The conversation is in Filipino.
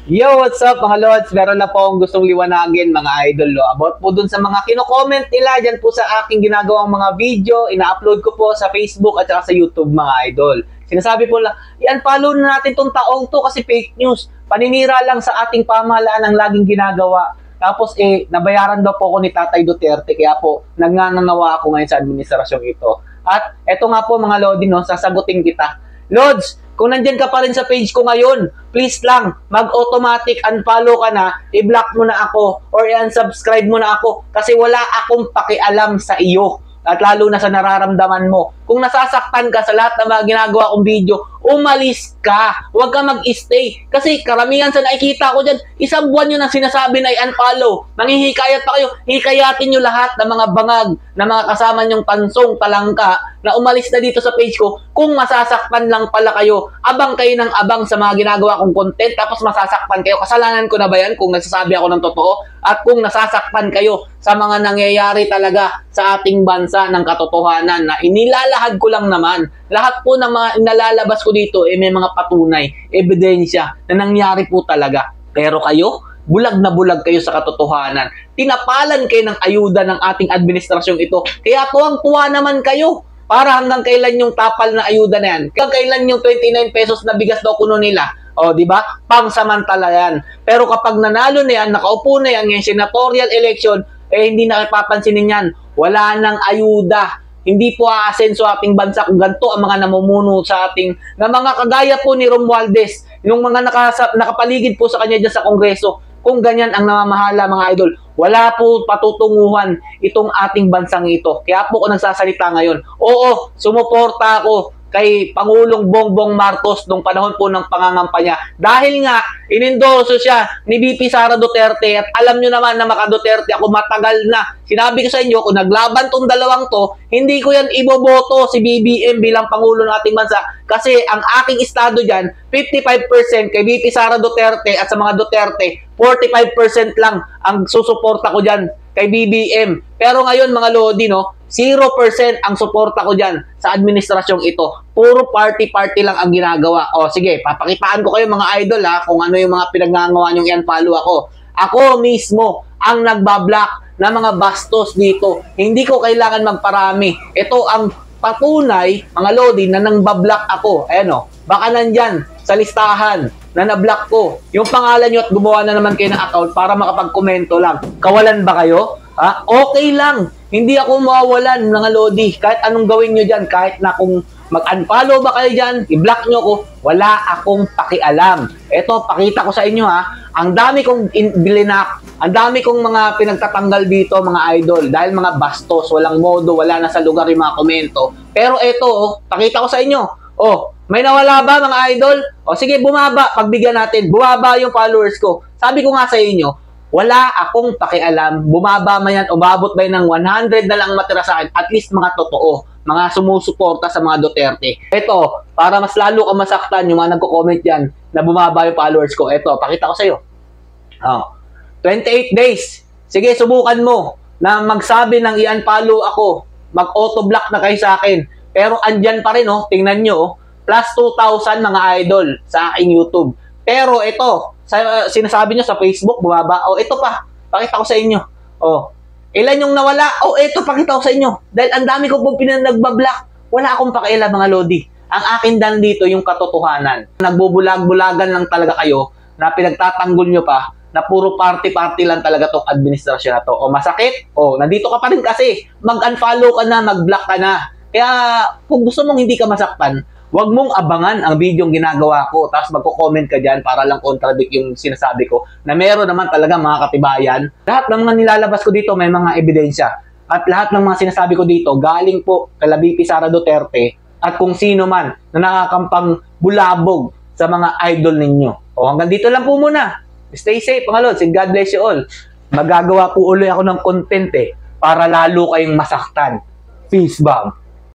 Yo, what's up mga lods? Meron na po akong gustong liwanagin mga idol. About po dun sa mga kino-comment nila dyan po sa aking ginagawang mga video. Ina-upload ko po sa Facebook at saka sa YouTube mga idol. Sinasabi po lang, i-unfollow na natin tong taong to kasi fake news. Paninira lang sa ating pamahalaan ang laging ginagawa. Tapos nabayaran daw po ako ni Tatay Duterte kaya po nagngangawa ako ngayon sa administrasyong ito. At eto nga po mga lodi, no, sasagutin kita. Lods, kung nandyan ka pa rin sa page ko ngayon, please lang, mag-automatic unfollow ka na, i-block mo na ako, or i-unsubscribe mo na ako, kasi wala akong pakialam sa iyo, at lalo na sa nararamdaman mo. Kung nasasaktan ka sa lahat ng mga ginagawa kong video, umalis ka. Huwag ka mag-stay. Kasi karamihan sa nakikita ko dyan, isang buwan yun ang sinasabi na i-unfollow. Nanghihikayat pa kayo. Hikayatin nyo lahat ng mga bangag, na mga kasama nyong tansong, talangka, na umalis na dito sa page ko. Kung masasaktan lang pala kayo, abang kayo ng abang sa mga ginagawa kong content, tapos masasaktan kayo. Kasalanan ko na ba yan kung nagsasabi ako ng totoo? At kung nasasaktan kayo sa mga nangyayari talaga sa ating bansa ng katotohanan na inilalahad ko lang naman. Lahat po ng mga inalalabas ko dito may mga patunay, ebidensya na nangyari po talaga. Pero kayo, bulag na bulag kayo sa katotohanan. Tinapalan kayo ng ayuda ng ating administrasyong ito. Kaya tuwang-tuwa naman kayo. Para hanggang kailan yung tapal na ayuda na yan? Hanggang kailan yung 29 pesos na bigas daw kuno nila? O, di ba? Pangsamantala yan. Pero kapag nanalo na yan, nakaupo na yan, yung senatorial election, hindi na papansinin yan. Wala nang ayuda. Hindi po aasenso ating bansa kung ganito ang mga namumuno sa ating, na mga kagaya po ni Romualdez, yung mga nakapaligid po sa kanya dyan sa Kongreso. Kung ganyan ang namamahala mga idol, wala po patutunguhan itong ating bansang ito. Kaya po ako nagsasalita ngayon. Oo, sumuporta ako kay Pangulong Bongbong Marcos nung panahon po ng pangangampanya. Dahil nga, inendorso siya ni VP Sara Duterte at alam nyo naman na maka Duterte ako matagal na. Sinabi ko sa inyo, kung naglaban tong dalawang to, hindi ko yan iboboto si BBM bilang Pangulo ng ating bansa kasi ang aking estado dyan, 55% kay VP Sara Duterte at sa mga Duterte, 45% lang ang susuporta ko dyan kay BBM. Pero ngayon mga Lodi, no, 0% ang suporta ko dyan sa administrasyong ito. Puro party-party lang ang ginagawa. O sige, papakitaan ko kayo mga idol ha, kung ano yung mga pinagngangawa nyong i-unfollow ako. Ako mismo ang nagbablock na mga bastos dito. Hindi ko kailangan magparami. Ito ang patunay, mga Lodi, na nangbablock ako. Ayan o, baka nandyan sa listahan na na-block ko. Yung pangalan nyo at gumawa na naman kayo ng account para makapag-komento lang. Kawalan ba kayo? Ha? Okay lang. Hindi ako mawawalan, mga Lodi. Kahit anong gawin nyo dyan, kahit na kung mag-unfollow ba kayo dyan, i-block nyo ko, wala akong pakialam. Ito, pakita ko sa inyo ha. Ang dami kong bilinak, ang dami kong mga pinagtatanggal dito, mga idol. Dahil mga bastos, walang modo, wala na sa lugar yung mga komento. Pero ito, pakita ko sa inyo. May nawala ba mga idol? Sige, bumaba. Pagbigyan natin, bumaba yung followers ko. Sabi ko nga sa inyo, wala akong pakialam. Bumaba man yan, umabot ba yan ng 100 na lang matira sa akin, at least mga totoo, mga sumusuporta sa mga Duterte. Ito, para mas lalo ka masaktan, yung mga nagko-comment yan, na bumaba yung followers ko. Ito, pakita ko sa iyo. 28 days. Sige, subukan mo na magsabi ng i-unfollow ako. Mag-auto-block na kayo sa akin. Pero andyan pa rin, tingnan nyo, plus 2,000 mga idol sa aking YouTube. Pero ito, sinasabi nyo sa Facebook, bumaba. Ito pa, pakita ko sa inyo. Ilan yung nawala? Ito, pakita ko sa inyo. Dahil ang dami ko pong nagbablock. Wala akong pakialam mga Lodi. Ang akin dan dito yung katotohanan. Nagbubulag-bulagan lang talaga kayo na pinagtatanggol nyo pa na puro party-party lang talaga tong administrasyon na to. Masakit? Nandito ka pa rin kasi. Mag-unfollow ka na, mag-block ka na. Kaya kung gusto mong hindi ka masaktan, huwag mong abangan ang video yung ginagawa ko, tapos magko-comment ka dyan para lang contradict yung sinasabi ko, na meron naman talaga mga katibayan. Lahat ng mga nilalabas ko dito may mga ebidensya. At lahat ng mga sinasabi ko dito, galing po kay VP Sara Duterte at kung sino man na nakakampang bulabog sa mga idol ninyo. Hanggang dito lang po muna. Stay safe mga lods, and God bless you all. Magagawa po ulit ako ng content para lalo kayong masaktan. Peace bomb.